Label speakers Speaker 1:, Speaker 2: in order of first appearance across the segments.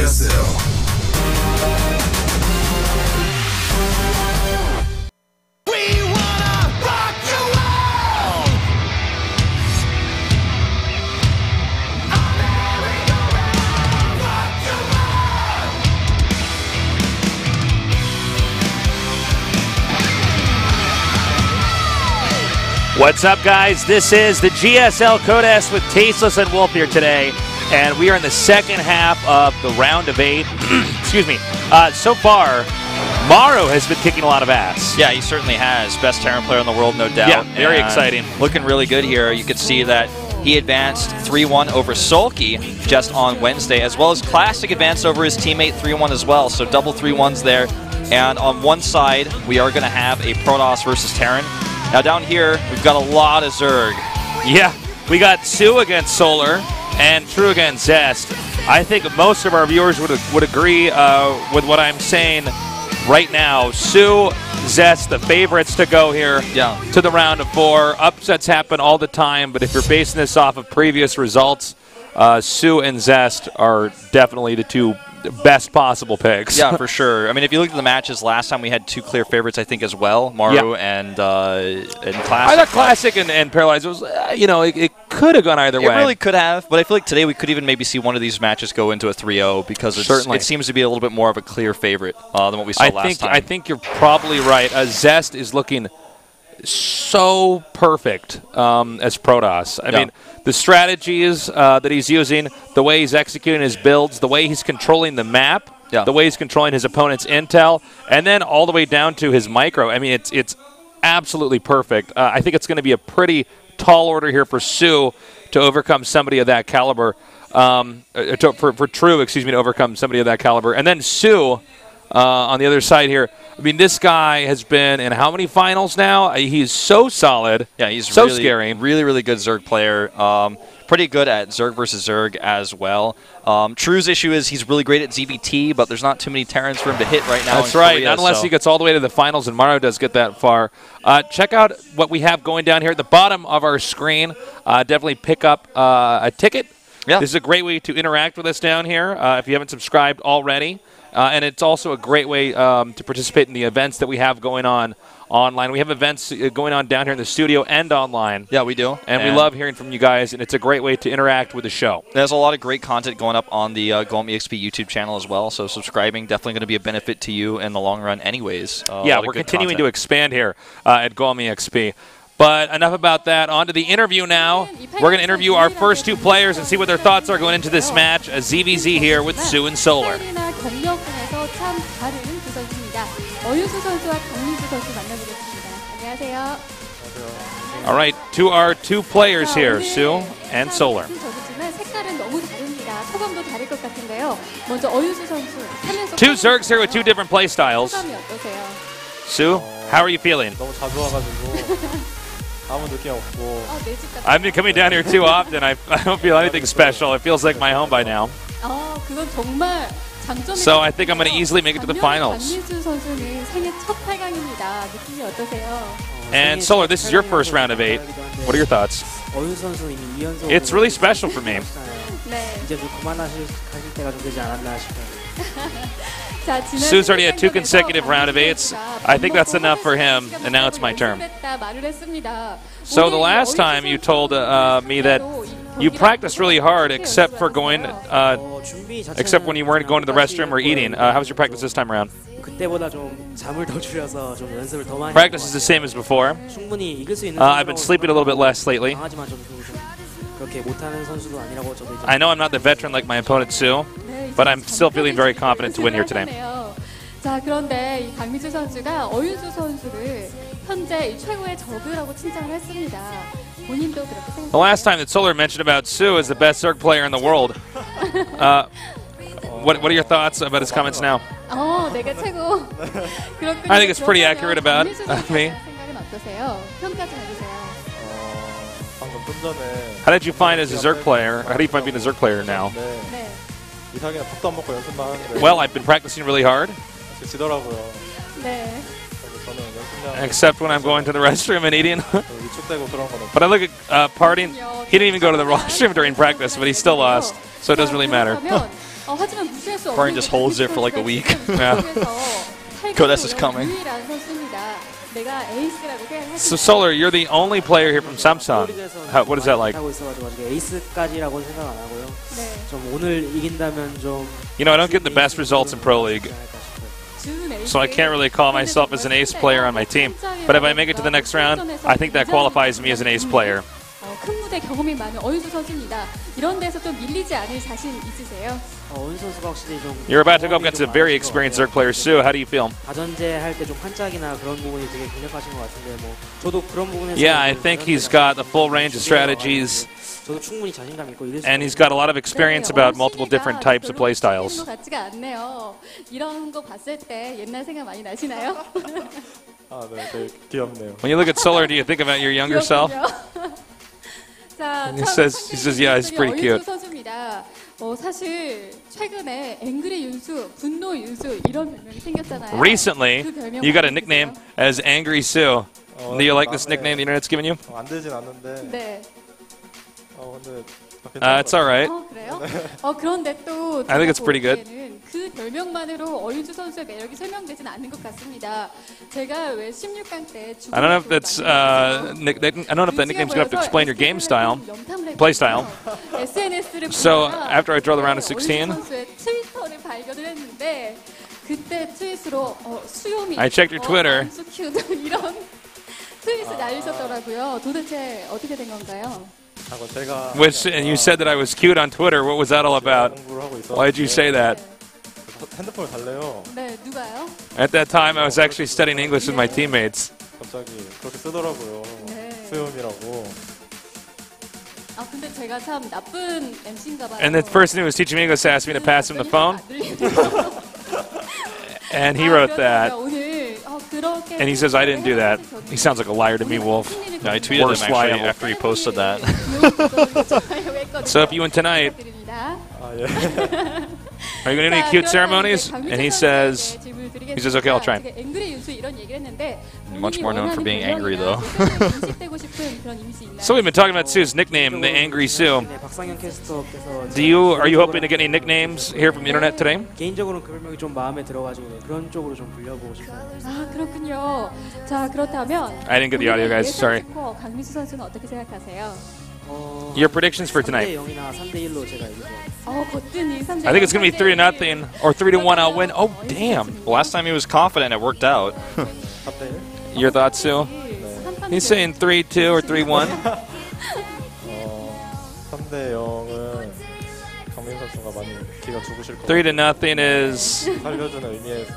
Speaker 1: GSL.
Speaker 2: What's up, guys? This is the GSL Code S with Tasteless and Wolf here today, and we are in the second half of the round of 8. Excuse me. So far, Ro8 has been kicking a lot of ass.
Speaker 3: Yeah, he certainly has. Best Terran player in the world, no doubt.
Speaker 2: Yeah, very exciting.
Speaker 3: Looking really good here. You could see that he advanced 3-1 over Sulky just on Wednesday, as well as Classic advanced over his teammate 3-1 as well, so double 3-1s there. And on one side, we are going to have a Protoss versus Terran. Now down here, we've got a lot of Zerg.
Speaker 2: Yeah, we got Sue against Solar and True against Zest. I think most of our viewers would agree with what I'm saying right now. Sue, Zest, the favorites to go here to the round of 4. Upsets happen all the time, but if you're basing this off of previous results, Sue and Zest are definitely the two best possible picks.
Speaker 3: Yeah, for sure. I mean, if you look at the matches last time, we had 2 clear favorites, I think, as well. Ro8 and Classic.
Speaker 2: I thought Classic and Paralyzed was, it could have gone either way.
Speaker 3: It really could have, but I feel like today we could even maybe see one of these matches go into a 3-0 because it seems to be a little bit more of a clear favorite than what we saw last time.
Speaker 2: I think you're probably right. Zest is looking so perfect as Protoss. I mean, the strategies that he's using, the way he's executing his builds, the way he's controlling the map, the way he's controlling his opponent's intel, and then all the way down to his micro. I mean, it's absolutely perfect. I think it's going to be a pretty tall order here for Sue to overcome somebody of that caliber. For True, to overcome somebody of that caliber. And then Sue on the other side here. I mean, this guy has been in how many finals now? He's so solid.
Speaker 3: Yeah, he's
Speaker 2: so
Speaker 3: really
Speaker 2: scary.
Speaker 3: Really, really good Zerg player. Pretty good at Zerg versus Zerg as well. True's issue is he's really great at ZVT, but there's not too many Terrans for him to hit right now.
Speaker 2: That's right, not unless he gets all the way to the finals, and Ro8 does get that far. Check out what we have going down here at the bottom of our screen. Definitely pick up a ticket. Yeah. This is a great way to interact with us down here if you haven't subscribed already. And it's also a great way to participate in the events that we have going on online. We have events going on down here in the studio and online.
Speaker 3: Yeah, we do.
Speaker 2: And we love hearing from you guys, and it's a great way to interact with the show.
Speaker 3: There's a lot of great content going up on the GOMTV YouTube channel as well, so subscribing definitely going to be a benefit to you in the long run anyways.
Speaker 2: Yeah, we're continuing to expand here at GOMTV. But enough about that. On to the interview now. We're going to interview our first 2 players and see what their thoughts are going into this match. A ZVZ here with Sue and Solar. All right, to our 2 players here, Sue and Solar. 2 Zergs here with 2 different play styles. Sue, how are you feeling? I've been coming down here too often. I don't feel anything special. It feels like my home by now. So I think I'm going to easily make it to the finals. And Solar, this is your first round of 8. What are your thoughts? It's really special for me. Sue's already had 2 consecutive round of 8s. I think that's enough for him, and now it's my turn. So the last time you told me that you practiced really hard, except for when you weren't going to the restroom or eating. How was your practice this time around? Practice is the same as before. I've been sleeping a little bit less lately. I know I'm not the veteran like my opponent Sue, but I'm still feeling very confident to win here today. The last time that Solar mentioned about Sue as the best Zerg player in the world. What are your thoughts about his comments now? I think it's pretty accurate about me. How did you find as a Zerg player? How do you find being a Zerg player now? Well, I've been practicing really hard. Except when I'm going to the restroom and eating. But I look at partying. He didn't even go to the restroom during practice, but he still lost. So it doesn't really matter.
Speaker 1: 하지만 무시할 수
Speaker 3: Brian
Speaker 1: 없는
Speaker 3: just holds it for like a week. Code S is coming.
Speaker 1: 유일한 선수입니다. 내가 에이스라고 생각하시면
Speaker 2: So Solar, you're the only player here from Samsung. What is that like?
Speaker 4: 하고 있어가지고 아직 에이스까지라고는 생각 안 하고요.
Speaker 1: 네.
Speaker 4: 좀 오늘 이긴다면 좀.
Speaker 2: You know, I don't get the best results in Pro League, so I can't really call myself as an ace player on my team. But if I make it to the next round, I think that qualifies me as an ace player.
Speaker 1: 큰 무대 경험이 많은 어윤수 선수입니다. 이런 데서 좀 밀리지 않을 자신 있으세요?
Speaker 4: 어윤 선수가 확실히 좀.
Speaker 2: You're about to go up against a very experienced Zerg player, Sue. How do you feel?
Speaker 4: 다전제 할 때 좀 한짝이나 그런 부분이 되게 강력하신 것 같은데 뭐 저도 그런 부분에서.
Speaker 2: Yeah, I think he's got the full range of strategies.
Speaker 4: 저도 충분히 자신감 있고 이럴 수.
Speaker 2: And he's got a lot of experience about multiple different types of play styles.
Speaker 1: 같지가 않네요. 이런 거 봤을 때 옛날 생각 많이 나시나요?
Speaker 5: 아, 네, 되게 귀엽네요.
Speaker 2: When you look at Solar, do you think about your younger self?
Speaker 1: 자,
Speaker 2: He says, yeah, it's pretty cute.
Speaker 1: 선수입니다. 사실 최근에 앵그리 윤수, 분노 윤수 이런 별명이 생겼잖아요.
Speaker 2: Recently, you got a nickname as Angry Sue. Do you like this nickname the internet's given you?
Speaker 5: 안 되진 않는데.
Speaker 1: 네.
Speaker 5: 근데
Speaker 2: It's all right.
Speaker 1: 그래요? 그런데 또
Speaker 2: I think it's pretty good.
Speaker 1: 그 별명만으로 어윤수 선수의 매력이 설명되진 않는 것 같습니다. 제가 왜 16강 때
Speaker 2: I don't know if that's I don't know if that nickname's gonna have to explain your game style, play style.
Speaker 1: SNS를
Speaker 2: So after I draw the round of 16,
Speaker 1: 선수의 트위터를 발견을 했는데 그때 트윗으로 수요미
Speaker 2: I checked your Twitter.
Speaker 1: 이런 트윗을 날리셨더라고요. 도대체 어떻게 된 건가요?
Speaker 2: And you said that I was cute on Twitter. What was that all about? Why did you say that?
Speaker 5: 핸드폰을 달래요.
Speaker 1: 네, 누가요?
Speaker 2: At that time, I was actually studying English with my teammates.
Speaker 5: 갑자기 그렇게 쓰더라고요. 수염이라고.
Speaker 1: 근데 제가 참 나쁜 MC인가 봐요.
Speaker 2: And the person who was teaching me English asked me to pass him the phone. And he wrote that. And he says I didn't do that. He sounds like a liar to me, Wolf.
Speaker 3: Yeah, I tweeted him actually after he posted that.
Speaker 2: So if you win tonight, are you going to do any cute ceremonies? And he says, okay, I'll try.
Speaker 3: Much more known for being angry, though.
Speaker 2: So we've been talking about Sue's nickname, the Angry Sue. Are you hoping to get any nicknames here from the internet today?
Speaker 4: 개인적으로는 그 별명이 좀 마음에 들어가지고 그런 쪽으로 좀 불려보고 싶어요.
Speaker 1: 그렇군요. 자, 그렇다면
Speaker 2: I didn't get the audio, guys. Sorry.
Speaker 1: 강민수 선수는 어떻게 생각하세요?
Speaker 2: Your predictions for tonight?
Speaker 4: 3대 0이나 3대 1로 제가 이기죠.
Speaker 2: I think it's going to be 3-0 or 3-1. I'll win. Oh, damn.
Speaker 3: Well, last time he was confident, it worked out.
Speaker 2: Your thoughts, Sue? He's saying 3-2 or 3-1.
Speaker 5: 3대 0은 강민 선수가 많이 기가 죽으실 거예요.
Speaker 2: 3-0 is.
Speaker 5: 살려주는 의미에서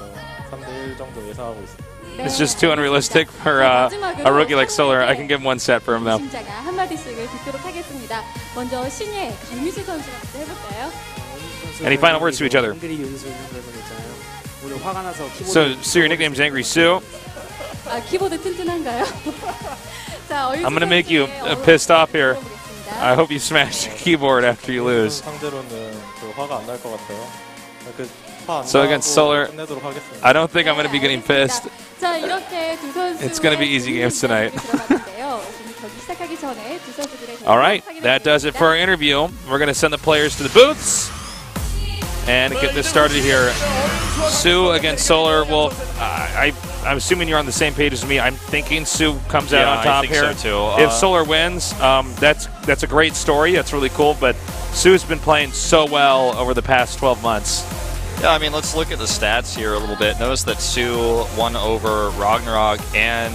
Speaker 5: 3대 1 정도 예상하고 있습니다.
Speaker 2: It's just too unrealistic for a rookie like Solar. I can give him one set for him, though.
Speaker 1: 한마디씩을 듣도록 하겠습니다. 먼저 신예 강민수 선수가 먼저 해볼까요?
Speaker 2: Any final words to each other? So your nickname's Angry Sue.
Speaker 1: 키보드 튼튼한가요? 자,
Speaker 2: I'm going to make you pissed off here. I hope you smash your keyboard after you lose.
Speaker 5: 상대로는 화가 안 날 것 같아요.
Speaker 2: So against Solar, I don't think I'm going to be getting pissed. It's going to be easy games tonight. All right, that does it for our interview. We're going to send the players to the booths and get this started here. Sue against Solar. Well, I'm assuming you're on the same page as me. I'm thinking Sue comes out on top here.
Speaker 3: So too.
Speaker 2: If Solar wins, that's a great story. That's really cool. But Sue's been playing so well over the past 12 months.
Speaker 3: Yeah, I mean, let's look at the stats here a little bit. Notice that Sue won over Ragnarok and,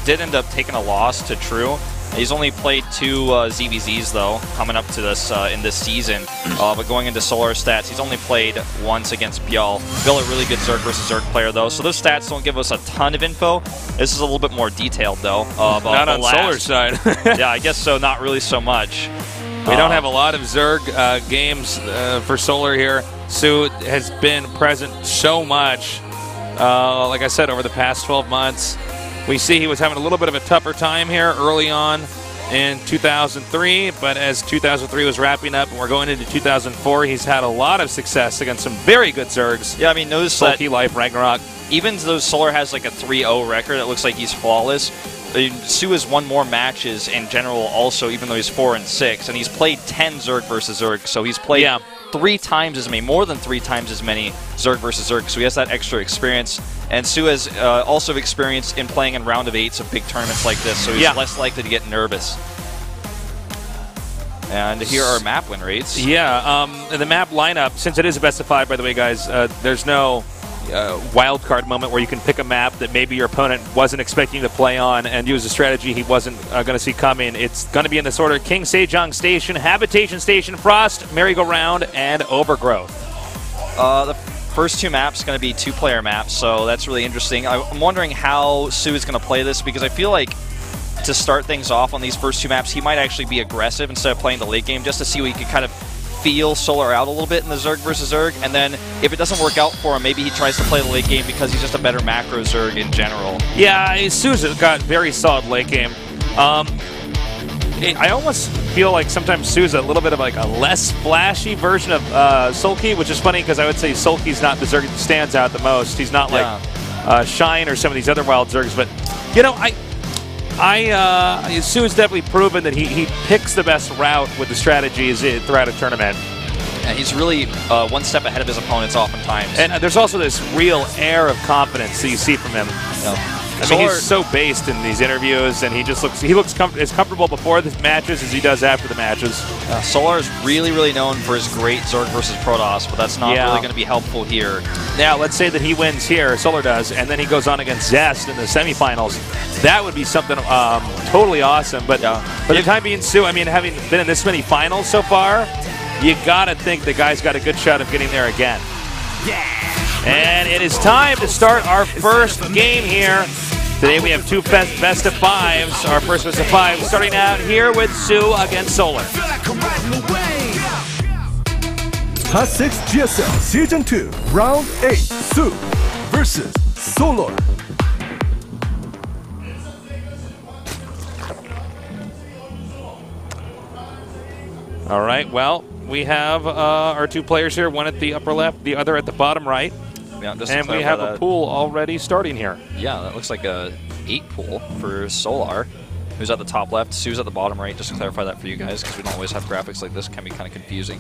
Speaker 3: did end up taking a loss to True. He's only played 2 ZVZs, though, coming up to this in this season. But going into Solar stats, he's only played once against Bjall. Bjall, a really good Zerg versus Zerg player, though. So those stats don't give us a ton of info. This is a little bit more detailed, though.
Speaker 2: Not on Solar's side.
Speaker 3: Yeah, I guess so. Not really so much.
Speaker 2: We don't have a lot of Zerg games for Solar here. Sue has been present so much, like I said, over the past 12 months. We see he was having a little bit of a tougher time here early on in 2003, but as 2003 was wrapping up and we're going into 2004, he's had a lot of success against some very good Zergs.
Speaker 3: Yeah, I mean, notice
Speaker 2: Sulky Life, Ragnarok.
Speaker 3: Even though Solar has like a 3-0 record, it looks like he's flawless. Su has won more matches in general also, even though he's 4-6, and he's played 10 Zerg versus Zerg, so he's played 3 times as many, more than 3 times as many Zerg versus Zerg, so he has that extra experience. And Su has also experience in playing in round of 8s of big tournaments like this, so he's less likely to get nervous. And here are map win rates.
Speaker 2: Yeah, the map lineup, since it is a best of 5, by the way, guys, there's no wild card moment where you can pick a map that maybe your opponent wasn't expecting to play on and use a strategy he wasn't going to see coming. It's going to be in this order: King Sejong Station, Habitation Station, Frost, Merry-Go-Round, and Overgrowth.
Speaker 3: The first 2 maps going to be 2-player maps, so that's really interesting. I'm wondering how Su is going to play this, because I feel like to start things off on these first 2 maps, he might actually be aggressive instead of playing the late game, just to see what he can kind of feel Solar out a little bit in the Zerg versus Zerg, and then if it doesn't work out for him, maybe he tries to play the late game because he's just a better macro Zerg in general.
Speaker 2: Yeah, Su's got very solid late game. I almost feel like sometimes Su's a little bit of like a less flashy version of Sulky, which is funny because I would say Sulky's not the Zerg that stands out the most. He's not like Shine or some of these other wild Zergs, but you know, Su has definitely proven that he picks the best route with the strategies throughout a tournament.
Speaker 3: And he's really 1 step ahead of his opponents oftentimes.
Speaker 2: And there's also this real air of confidence that you see from him. I mean, he's so based in these interviews, and he looks as comfortable before the matches as he does after the matches.
Speaker 3: Solar is really known for his great Zerg versus Protoss, but that's not really going to be helpful here.
Speaker 2: Now, let's say that he wins here, Solar does, and then he goes on against Zest in the semifinals. That would be something totally awesome. But for the time being, Su, I mean, having been in this many finals so far, you gotta think the guy's got a good shot of getting there again. And it is time to start our first game here. Today we have 2 best of 5s. Our first best of 5 starting out here with Su against Solar.
Speaker 6: Hot 6 GSL Season 2, Round 8, Su versus Solar.
Speaker 2: All right, well, we have our 2 players here, one at the upper left, the other at the bottom right.
Speaker 3: Yeah,
Speaker 2: and we have a pool already starting here.
Speaker 3: Yeah, that looks like a 8 pool for Solar, who's at the top left. Su's at the bottom right, just to clarify that for you guys, because we don't always have graphics like this. It can be kind of confusing.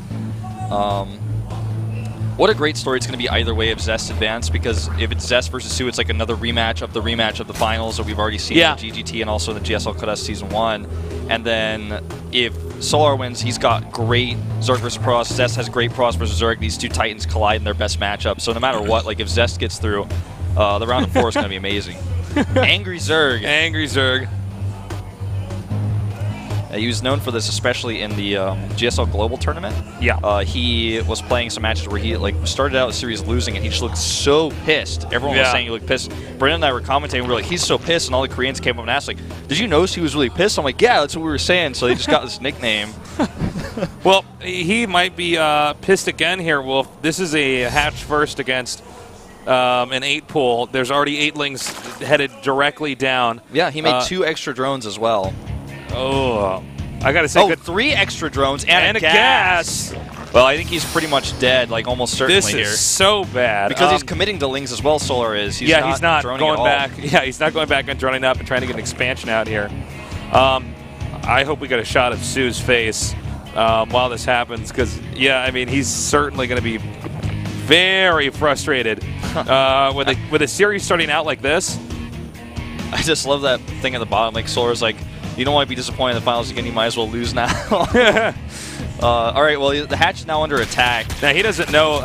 Speaker 3: What a great story it's going to be either way of Zest advance, because if it's Zest versus Su, it's like another rematch of the finals that we've already seen in the GGT and also the GSL Code S Season 1. And then if Solar wins, he's got great Zerg versus Protoss. Zest has great Protoss versus Zerg. These 2 Titans collide in their best matchup. So no matter what, like if Zest gets through, the round of 4 is going to be amazing. Angry Zerg.
Speaker 2: Angry Zerg.
Speaker 3: He was known for this, especially in the GSL Global Tournament.
Speaker 2: Yeah.
Speaker 3: He was playing some matches where he started out the series losing, and he just looked so pissed. Everyone was saying he looked pissed. Brandon and I were commentating, we were like, he's so pissed, and all the Koreans came up and asked, like, did you notice he was really pissed? I'm like, yeah, that's what we were saying. So they just got this nickname.
Speaker 2: Well, he might be pissed again here, Wolf. This is a hatch first against an 8 pool. There's already 8lings headed directly down.
Speaker 3: Yeah, he made 2 extra drones as well.
Speaker 2: Oh, I gotta say,
Speaker 3: 3 extra drones and a gas. Well, I think he's pretty much dead, like almost certainly
Speaker 2: here.
Speaker 3: This
Speaker 2: is so bad.
Speaker 3: Because he's committing to lings as well, Solar is. He's not
Speaker 2: going back. Yeah, he's not going back and droning up and trying to get an expansion out here. I hope we get a shot of Su's face while this happens, because, yeah, I mean, he's certainly going to be very frustrated with a series starting out like this.
Speaker 3: I just love that thing at the bottom. Like, Solar's like, you don't want to be disappointed in the finals again. You might as well lose now. All right, well, the hatch is now under attack.
Speaker 2: Now, he doesn't know,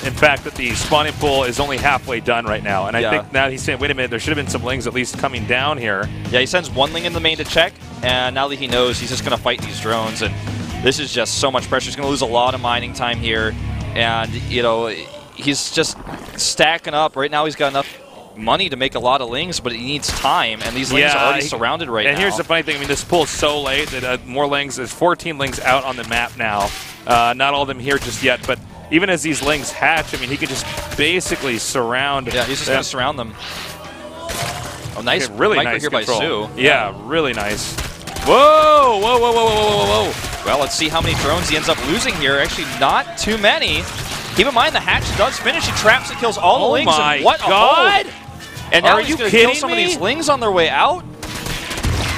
Speaker 2: in fact, that the spawning pool is only halfway done right now. And I think now he's saying, wait a minute, there should have been some lings at least coming down here. Yeah,
Speaker 3: he sends 1 ling in the main to check, and now that he knows, he's just going to fight these drones. And this is just so much pressure. He's going to lose a lot of mining time here. And, you know, he's just stacking up. Right now, he's got enough money to make a lot of lings, but he needs time, and these lings are already surrounded right now.
Speaker 2: And here's the funny thing, I mean, this pool is so late that more lings, there's 14 lings out on the map now. Not all of them here just yet, but even as these lings hatch, I mean, he can just basically surround.
Speaker 3: Yeah, he's just going to surround them. Oh, nice.
Speaker 2: Okay, really
Speaker 3: micro
Speaker 2: nice
Speaker 3: here
Speaker 2: control.
Speaker 3: by Su.
Speaker 2: Yeah, really nice. Whoa, whoa, whoa, whoa, whoa, whoa, whoa.
Speaker 3: Well, let's see how many drones he ends up losing here. Actually, not too many. Keep in mind, the hatch does finish. He traps and kills all the lings.
Speaker 2: Oh my
Speaker 3: God! And now he's going to kill some of these lings on their way out.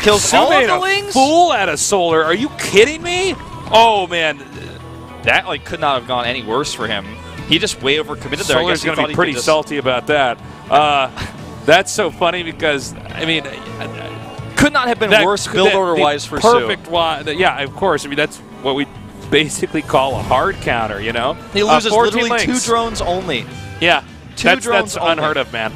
Speaker 3: Kills
Speaker 2: Su
Speaker 3: all
Speaker 2: made
Speaker 3: of the
Speaker 2: a
Speaker 3: Lings?
Speaker 2: fool out of Solar. Are you kidding me? Oh, man.
Speaker 3: That like could not have gone any worse for him. He just way overcommitted there.
Speaker 2: Solar's going to be pretty salty about that. That's so funny because, I mean,
Speaker 3: could not have been worse build order-wise for Su.
Speaker 2: Perfect one. Yeah, of course. I mean, that's what we basically call a hard counter, you know?
Speaker 3: He loses
Speaker 2: 14
Speaker 3: literally
Speaker 2: links.
Speaker 3: 2 drones only.
Speaker 2: Yeah.
Speaker 3: Two drones
Speaker 2: that's unheard of, man.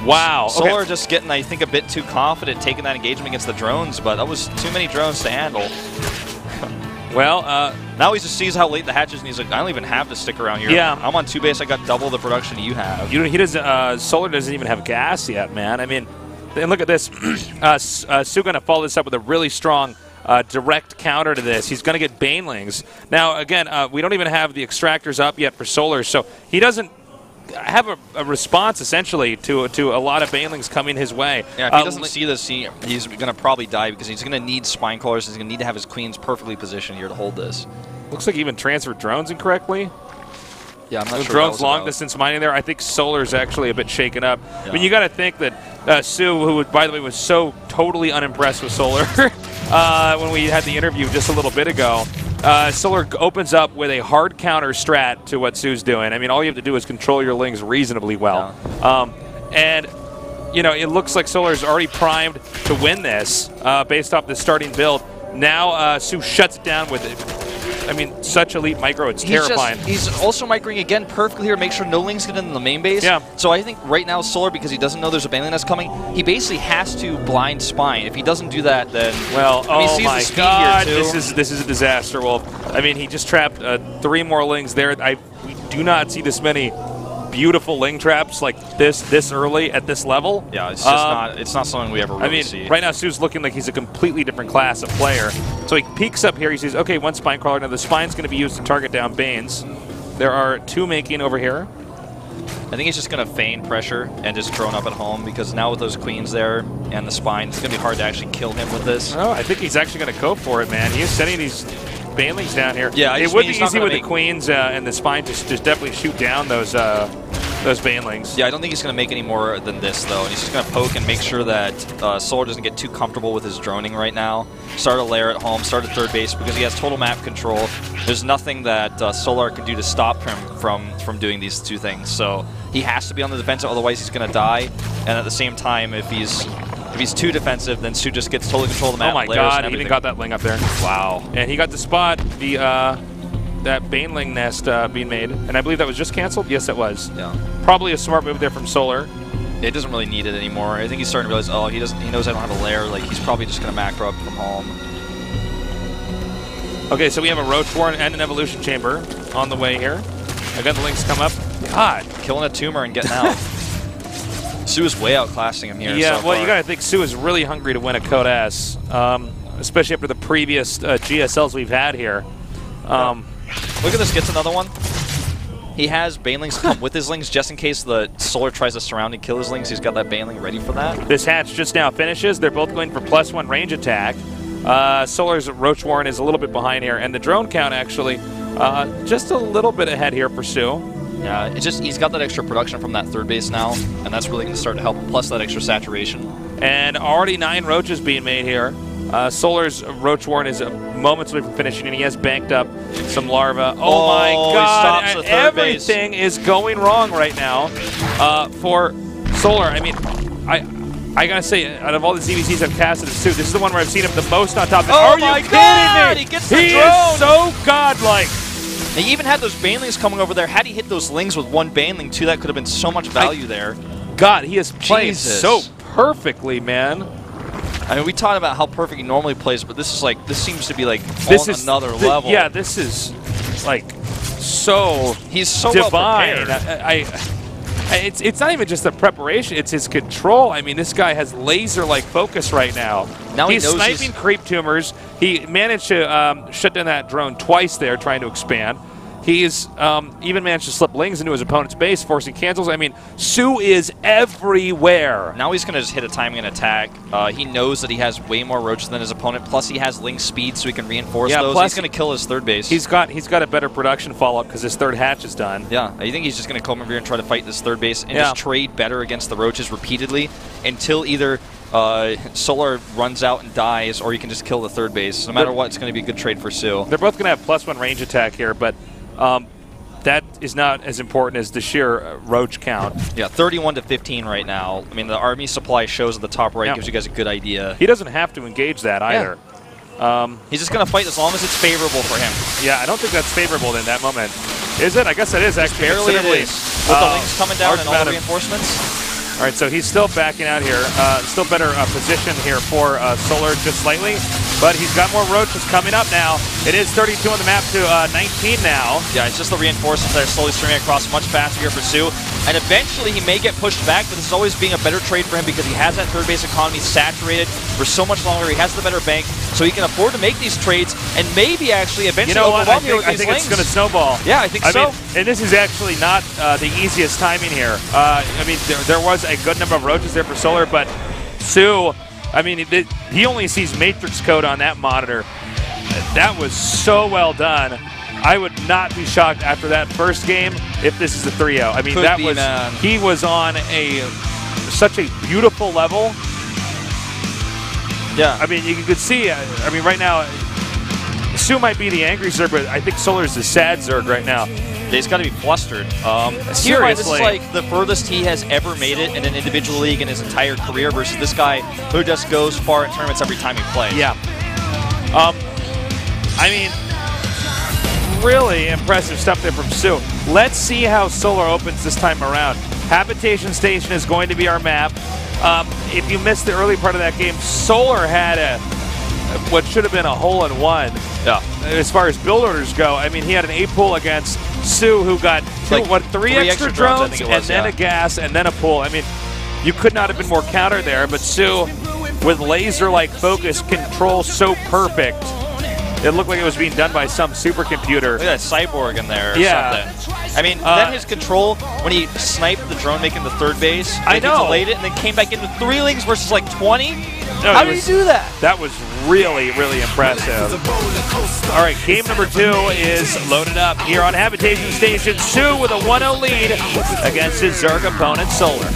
Speaker 2: Wow.
Speaker 3: Solar just getting, I think, a bit too confident taking that engagement against the drones, but that was too many drones to handle.
Speaker 2: Well,
Speaker 3: now he just sees how late the hatch is, and he's like, I don't even have to stick around here.
Speaker 2: Yeah.
Speaker 3: I'm on 2 base. I got double the production you have.
Speaker 2: he doesn't. Solar doesn't even have gas yet, man. I mean, and look at this. Su going to follow this up with a really strong direct counter to this. He's going to get Banelings. Now, again, we don't even have the extractors up yet for Solar, so he doesn't have a response, essentially, to a lot of Banelings coming his way.
Speaker 3: Yeah, if he doesn't see this, he's going to probably die because he's going to need spine crawlers. He's going to need to have his queens perfectly positioned here to hold this.
Speaker 2: Looks like he even transferred drones incorrectly.
Speaker 3: Yeah, I'm not sure.
Speaker 2: Drones long distance mining there. I think Solar's actually a bit shaken up. Yeah. I mean, you got to think that Su, who, by the way, was so totally unimpressed with Solar when we had the interview just a little bit ago, Solar opens up with a hard counter strat to what Su's doing. I mean, all you have to do is control your Lings reasonably well. Yeah. And, you know, it looks like Solar's already primed to win this based off the starting build. Now Su shuts it down with it. I mean, such elite micro, it's terrifying.
Speaker 3: He's also microing again perfectly here, make sure no Lings get in the main base.
Speaker 2: Yeah.
Speaker 3: So I think right now Solar, because he doesn't know there's a Baneling nest coming, he basically has to blind spine. If he doesn't do that, then
Speaker 2: well,
Speaker 3: I mean,
Speaker 2: oh
Speaker 3: sees
Speaker 2: my
Speaker 3: the speed
Speaker 2: God,
Speaker 3: here too.
Speaker 2: This is a disaster, Wolf. I mean, he just trapped 3 more Lings there. We do not see this many beautiful Ling traps like this early at this level.
Speaker 3: Yeah, it's just it's not something we ever really see.
Speaker 2: Right now Su's looking like he's a completely different class of player. So he peeks up here, he sees, okay, 1 spine crawler. Now the spine's going to be used to target down Banes. There are 2 making over here.
Speaker 3: I think he's just going to feign pressure and just drone up at home because now with those queens there and the spine, it's going to be hard to actually kill him with this.
Speaker 2: Oh, I think he's actually going to go for it, man. He is sending these Banelings down here.
Speaker 3: Yeah,
Speaker 2: it would be easy with the queens and the spine to just definitely shoot down those Banelings.
Speaker 3: Yeah, I don't think he's going to make any more than this, though. And he's just going to poke and make sure that Solar doesn't get too comfortable with his droning right now. Start a lair at home, start at third base, because he has total map control. There's nothing that Solar can do to stop him from doing these 2 things. So he has to be on the defensive, otherwise he's going to die. And at the same time, if he's too defensive, then Su just gets totally control of the map.
Speaker 2: Oh my God, he even got that Ling up there. Wow. And he got the spot, that Baneling nest being made. And I believe that was just canceled? Yes, it was.
Speaker 3: Yeah.
Speaker 2: Probably a smart move there from Solar.
Speaker 3: It doesn't really need it anymore. I think he's starting to realize, oh, he knows I don't have a lair. Like, he's probably just going to macro up from home.
Speaker 2: Okay, so we have a Roach Warren and an Evolution Chamber on the way here. I got the Lings come up. God.
Speaker 3: Killing a tumor and getting out. Su is way outclassing him here.
Speaker 2: Yeah,
Speaker 3: so
Speaker 2: well,
Speaker 3: far.
Speaker 2: you got to think Su is really hungry to win a Code S, especially after the previous GSLs we've had here.
Speaker 3: Look at this, gets another one. He has Banelings come with his Lings just in case the Solar tries to surround and kill his Lings. He's got that Baneling ready for that.
Speaker 2: This hatch just now finishes. They're both going for +1 range attack. Solar's Roach Warren is a little bit behind here, and the drone count actually just a little bit ahead here for Su.
Speaker 3: Yeah, it's just he's got that extra production from that third base now, and that's really going to start to help, plus that extra saturation.
Speaker 2: And already 9 roaches being made here. Solar's Roach Warren is moments away from finishing, and he has banked up some larvae. Oh my God!
Speaker 3: He stops the third
Speaker 2: Everything is going wrong right now for Solar. I mean, I gotta say, out of all the ZVCs I've casted at Su, this is the one where I've seen him the most on top.
Speaker 3: Oh
Speaker 2: Are
Speaker 3: my
Speaker 2: you
Speaker 3: God!
Speaker 2: kidding me?
Speaker 3: He gets the
Speaker 2: He
Speaker 3: drone!
Speaker 2: is so godlike.
Speaker 3: He even had those Banelings coming over there. Had he hit those Lings with 1 Baneling too, that could have been so much value there.
Speaker 2: God, he is playing
Speaker 3: Jesus.
Speaker 2: so perfectly, man.
Speaker 3: I mean, we talked about how perfect he normally plays, but this seems to be like on another level.
Speaker 2: Yeah, this is like so
Speaker 3: he's so
Speaker 2: divine.
Speaker 3: well prepared.
Speaker 2: It's not even just the preparation; it's his control. I mean, this guy has laser-like focus right now.
Speaker 3: Now
Speaker 2: he's
Speaker 3: he knows
Speaker 2: sniping creep tumors. He managed to shut down that drone twice there, trying to expand. He's even managed to slip Lings into his opponent's base, forcing cancels. I mean, Su is everywhere.
Speaker 3: Now he's going to just hit a timing and attack. He knows that he has way more roaches than his opponent, plus he has Ling speed so he can reinforce those.
Speaker 2: Plus
Speaker 3: he's going to kill his third base.
Speaker 2: He's got a better production follow-up because his third hatch is done.
Speaker 3: Yeah, I think he's just going to come over here and try to fight this third base and just trade better against the roaches repeatedly until either Solar runs out and dies, or you can just kill the third base. No matter what, it's going to be a good trade for Sue.
Speaker 2: They're both going to have +1 range attack here, but that is not as important as the sheer roach count.
Speaker 3: Yeah, 31 to 15 right now. I mean, the army supply shows at the top right, gives you guys a good idea.
Speaker 2: He doesn't have to engage that either.
Speaker 3: He's just going to fight as long as it's favorable for him.
Speaker 2: Yeah, I don't think that's favorable in that moment. Is it? I guess it is actually.
Speaker 3: Barely it is. With the links coming down and all the reinforcements.
Speaker 2: All right, so he's still backing out here. Still better position here for Solar just slightly. But he's got more roaches coming up now. It is 32 on the map to 19 now.
Speaker 3: Yeah, it's just the reinforcements that are slowly streaming across much faster here for Sue. And eventually he may get pushed back, but this is always being a better trade for him because he has that third base economy saturated for so much longer. He has the better bank, so he can afford to make these trades and maybe actually eventually overwhelm you with these
Speaker 2: I think it's going to snowball.
Speaker 3: Yeah, I think so.
Speaker 2: And this is actually not the easiest timing here. I mean, there was a good number of roaches there for Solar, but Sue, I mean, he only sees matrix code on that monitor. That was so well done. I would not be shocked after that first game if this is a 3-0. I mean, he was on such a beautiful level.
Speaker 3: Yeah.
Speaker 2: I mean, you could see, I mean, right now, Sue might be the angry Zerg, but I think Solar's the sad Zerg right now.
Speaker 3: He's got to be flustered.
Speaker 2: Seriously.
Speaker 3: This is like the furthest he has ever made it in an individual league in his entire career versus this guy who just goes far in tournaments every time he plays.
Speaker 2: Yeah. I mean, really impressive stuff there from Sue. Let's see how Solar opens this time around. Habitation Station is going to be our map. If you missed the early part of that game, Solar had what should have been a hole-in-one.
Speaker 3: Yeah.
Speaker 2: As far as build orders go, I mean, he had an 8-pool against Sue, who got three extra drones and then a gas and then a pull. I mean, you could not have been more counter there, but Sue, with laser-like focus, control so perfect. It looked like it was being done by some supercomputer.
Speaker 3: Look at that cyborg in there or something. I mean, then his control, when he sniped the drone making the third base,
Speaker 2: I know.
Speaker 3: Delayed it and then came back into 3 lings versus like 20.
Speaker 2: No,
Speaker 3: How did he do that?
Speaker 2: That was really, really impressive. All right, game number 2 is loaded up here on Habitation Station. Sue with a 1-0 lead against his Zerg opponent, Solar.